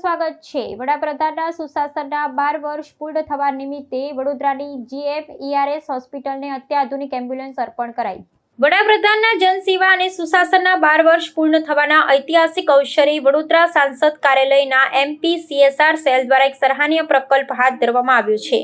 સ્વાગત છે। વડાપ્રધાનના સુશાસનના 12 વર્ષ પૂર્ણ થવા નિમિત્તે વડોદરાની GMERS હોસ્પિટલને અત્યાધુનિક એમ્બ્યુલન્સ અર્પણ કરાઈ। વડાપ્રધાનના જનસેવા અને સુશાસનના 12 વર્ષ પૂર્ણ થવાના ઐતિહાસિક અવસરે વડોદરા સાંસદ કાર્યાલયના MP CSR સેલ દ્વારા એક સરાહનીય પ્રકલ્પ હાથ ધરવામાં આવ્યો છે।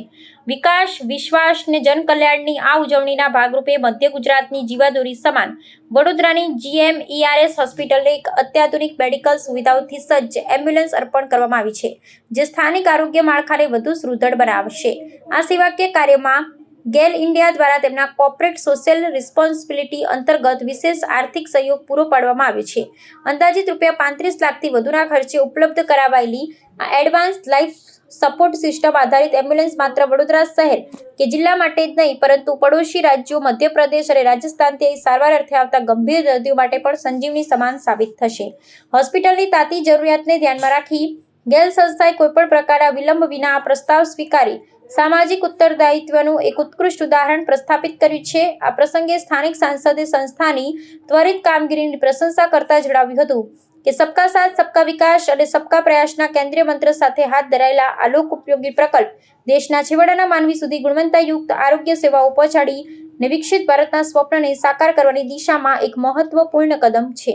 વિકાસ, વિશ્વાસ અને જનકલ્યાણની આ ઉજવણીના ભાગરૂપે મધ્ય ગુજરાતની જીવાદોરી સમાન વડોદરાની GMERS હોસ્પિટલને એક અત્યાધુનિક મેડિકલ સુવિધાઓથી સજ્જ એમ્બ્યુલન્સ અર્પણ કરવામાં આવી છે, જે સ્થાનિક આરોગ્ય માળખાને વધુ સુદૃઢ બનાવશે। આ સેવાકીય કાર્યમાં ગેલ ઇન્ડિયા દ્વારા તેમના કોર્પોરેટ સોશિયલ રિસ્પોન્સિબિલિટી અંતર્ગત વિશેષ આર્થિક સહયોગ પૂરો પાડવામાં આવ્યો છે। અંદાજિત ₹35 લાખથી વધુના ખર્ચે ઉપલબ્ધ કરાવાયેલી આ એડવાન્સ લાઈફ સપોર્ટ સિસ્ટમ આધારિત એમ્બ્યુલન્સ માત્ર વડોદરા શહેર કે જિલ્લા માટે જ નહીં, પરંતુ પડોશી રાજ્યો મધ્યપ્રદેશ અને રાજસ્થાનથી સારવાર અર્થે આવતા ગંભીર દર્દીઓ માટે પણ સંજીવની સમાન સાબિત થશે। હોસ્પિટલની તાતી જરૂરિયાતને ધ્યાનમાં રાખી ગેલ સંસ્થાએ કોઈપણ પ્રકારના વિલંબ વિના આ પ્રસ્તાવ સ્વીકારી સામાજિક ઉત્તરદાયિત્વનું એક ઉત્કૃષ્ટ ઉદાહરણ પ્રસ્થાપિત કર્યું છે। આ પ્રસંગે સ્થાનિક સાંસદે સંસ્થાની ત્વરિત કામગીરીની પ્રશંસા કરતા જણાવ્યું હતું કે સબકા સાથ, સબકા વિકાસ અને સબકા પ્રયાસના કેન્દ્રીય મંત્ર સાથે હાથ ધરાયેલા આ લોક ઉપયોગી પ્રકલ્પ દેશના છેવાડાના માનવી સુધી ગુણવત્તાયુક્ત આરોગ્ય સેવાઓ પહોંચાડીને વિકસિત ભારતના સ્વપ્નને સાકાર કરવાની દિશામાં એક મહત્વપૂર્ણ કદમ છે।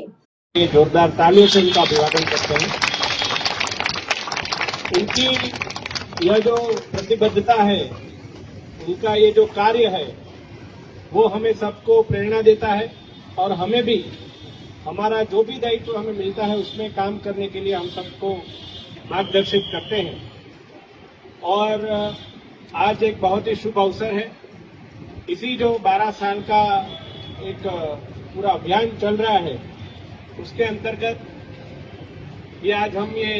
जोरदार तालियों से उनका अभिवादन करते हैं। उनकी यह जो प्रतिबद्धता है, उनका ये जो कार्य है, वो हमें सबको प्रेरणा देता है और हमें भी हमारा जो भी दायित्व हमें मिलता है उसमें काम करने के लिए हम सबको मार्गदर्शित करते हैं। और आज एक बहुत ही शुभ अवसर है। इसी जो 12 साल का एक पूरा अभियान चल रहा है, उसके अंतर्गत ये आज हम ये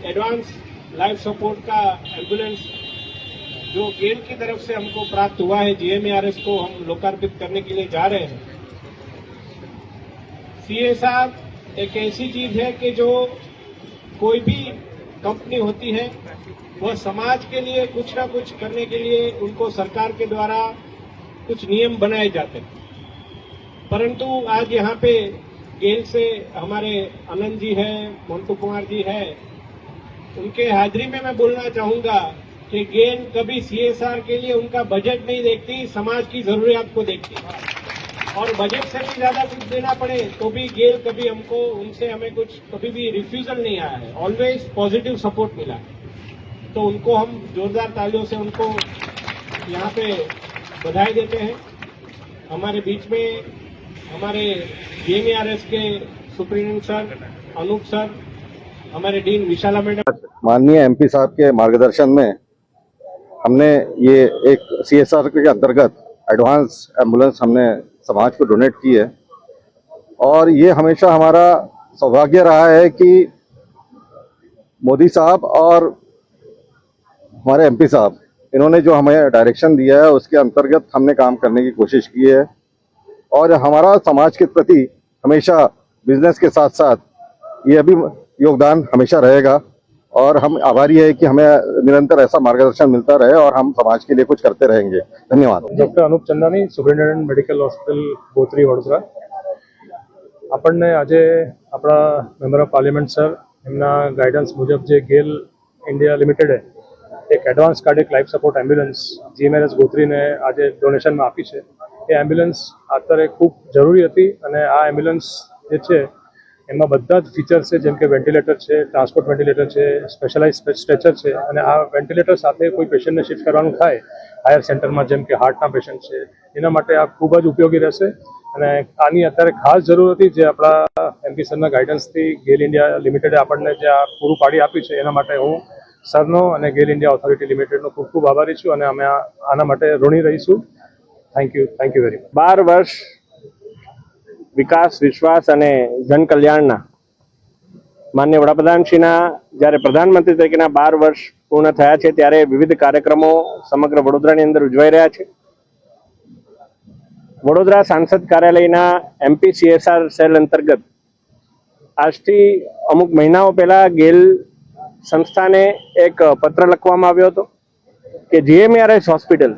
एडवांस लाइफ सपोर्ट का एम्बुलेंस जो गेल की तरफ से हमको प्राप्त हुआ है, GMERS को हम लोकार्पित करने के लिए जा रहे हैं। CSR एक ऐसी चीज है कि जो कोई भी कंपनी होती है वह समाज के लिए कुछ ना कुछ करने के लिए उनको सरकार के द्वारा कुछ नियम बनाए जाते हैं। परंतु आज यहाँ पे गेल से हमारे आनंद जी हैं, मोंटू कुमार जी हैं, उनके हाजिरी में मैं बोलना चाहूंगा कि गेल कभी CSR के लिए उनका बजट नहीं देखती, समाज की जरूरियात को देखती। और बजट से भी ज्यादा कुछ देना पड़े तो भी गेल कभी हमको उनसे हमें कुछ कभी भी रिफ्यूजल नहीं आया है, ऑलवेज पॉजिटिव सपोर्ट मिला है। तो उनको हम जोरदार तालियों से उनको यहाँ पे बधाई देते हैं। हमारे बीच में हमारे GMERS के सुप्रिंटेंडेंट सर, अनूप सर, हमारे डीन विशाला मैडम, माननीय MP साहब के मार्गदर्शन में हमने ये एक CSR के अंतर्गत एडवांस एम्बुलेंस हमने समाज को डोनेट की है। और ये हमेशा हमारा सौभाग्य रहा है कि मोदी साहब और हमारे MP साहब इन्होंने जो हमें डायरेक्शन दिया है उसके अंतर्गत हमने काम करने की कोशिश की है। और हमारा समाज के प्रति हमेशा बिजनेस के साथ साथ ये भी योगदान हमेशा रहेगा और हम आभारी है कि हमें निरंतर ऐसा मार्गदर्शन मिलता रहे और हम समाज के लिए कुछ करते रहेंगे। धन्यवाद। Doctor Anup Chandani, superintendent medical hospital Gotri Vadodara. આપણને આજે આપણા મેમ્બર ઓફ પાર્લિયામેન્ટ સર એમના ગાઈડન્સ મુજબ જે ગેલ ઇન્ડિયા લિમિટેડે એક advance cardiac life support ambulance GMERS ગોત્રીને આજે ડોનેશનમાં આપી છે। એ એમ્બ્યુલન્સ અત્યારે ખૂબ જરૂરી હતી અને આ એમ્બ્યુલન્સ જે છે એમાં બધા જ ફીચર્સ છે, જેમ કે વેન્ટિલેટર છે, ટ્રાન્સપોર્ટ વેન્ટિલેટર છે, સ્પેશિયલાઇઝ સ્ટ્રેચર છે અને આ વેન્ટિલેટર સાથે કોઈ પેશન્ટને શિફ્ટ કરવાનું થાય હાયર સેન્ટરમાં, જેમ કે હાર્ટના પેશન્ટ છે, એના માટે આ ખૂબ જ ઉપયોગી રહેશે। અને આની અત્યારે ખાસ જરૂર હતી જે આપણા MP સરના ગાઈડન્સથી ગેલ ઇન્ડિયા લિમિટેડે આપણને જે આ પૂરું પાડી આપ્યું છે, એના માટે હું સરનો અને ગેલ ઇન્ડિયા ઓથોરિટી લિમિટેડનો ખૂબ ખૂબ આભારી છું અને અમે આના માટે ઋણી રહીશું। Thank you very much. 12 વર્ષ વિકાસ, વિશ્વાસ અને જનકલ્યાણના માનનીય વડાપ્રધાનશ્રીના જ્યારે પ્રધાનમંત્રી તરીકેના 12 વર્ષ પૂર્ણ થયા છે ત્યારે વિવિધ કાર્યક્રમો સમગ્ર વડોદરાની અંદર ઉજવાઈ રહ્યા છે। વડોદરા સાંસદ કાર્યાલયના MP CSR સેલ અંતર્ગત આજથી અમુક મહિનાઓ પહેલા ગેલ સંસ્થાને એક પત્ર લખવામાં આવ્યો હતો કે GMERS હોસ્પિટલ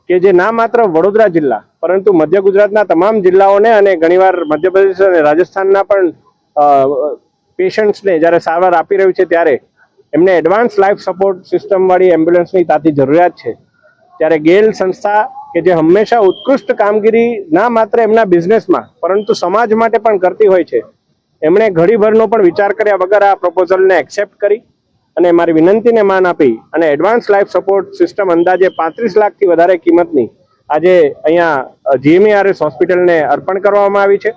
કે જે ના માત્ર વડોદરા જિલ્લા પરંતુ મધ્ય ગુજરાતના તમામ જિલ્લાઓને અને ઘણીવાર મધ્યપ્રદેશ અને રાજસ્થાનના પણ પેશન્ટ્સને જ્યારે સારવાર આપી રહ્યું છે ત્યારે એમને એડવાન્સ લાઈફ સપોર્ટ સિસ્ટમવાળી એમ્બ્યુલન્સની તાતી જરૂરિયાત છે, ત્યારે ગેલ સંસ્થા કે જે હંમેશા ઉત્કૃષ્ટ કામગીરી ના માત્ર એમના બિઝનેસમાં પરંતુ સમાજ માટે પણ કરતી હોય છે, એમણે ઘડીભરનો પણ વિચાર કર્યા વગર આ પ્રપોઝલને એક્સેપ્ટ કરી અને મારી વિનંતીને માન આપી અને એડવાન્સ લાઈફ સપોર્ટ સિસ્ટમ અંદાજે 35 લાખથી વધારે કિંમતની આજે અહીંયા GMERS હોસ્પિટલને અર્પણ કરવામાં આવી છે.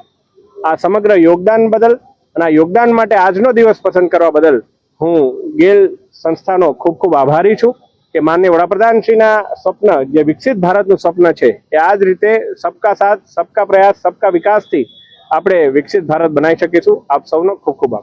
આ સમગ્ર યોગદાન બદલ અને આ યોગદાન માટે આજનો દિવસ પસંદ કરવા બદલ હું ગેલ સંસ્થાનો ખૂબ ખૂબ આભારી છું કે માનનીય વડાપ્રધાનશ્રીના સ્વપ્ન જે વિકસિત ભારતનું સ્વપ્ન છે એ આ જ રીતે સબકા સાથ સબકા પ્રયાસ સબકા વિકાસથી આપણે વિકસિત ભારત બનાવી શકીશું. આપ સૌનો ખૂબ ખૂબ આભાર.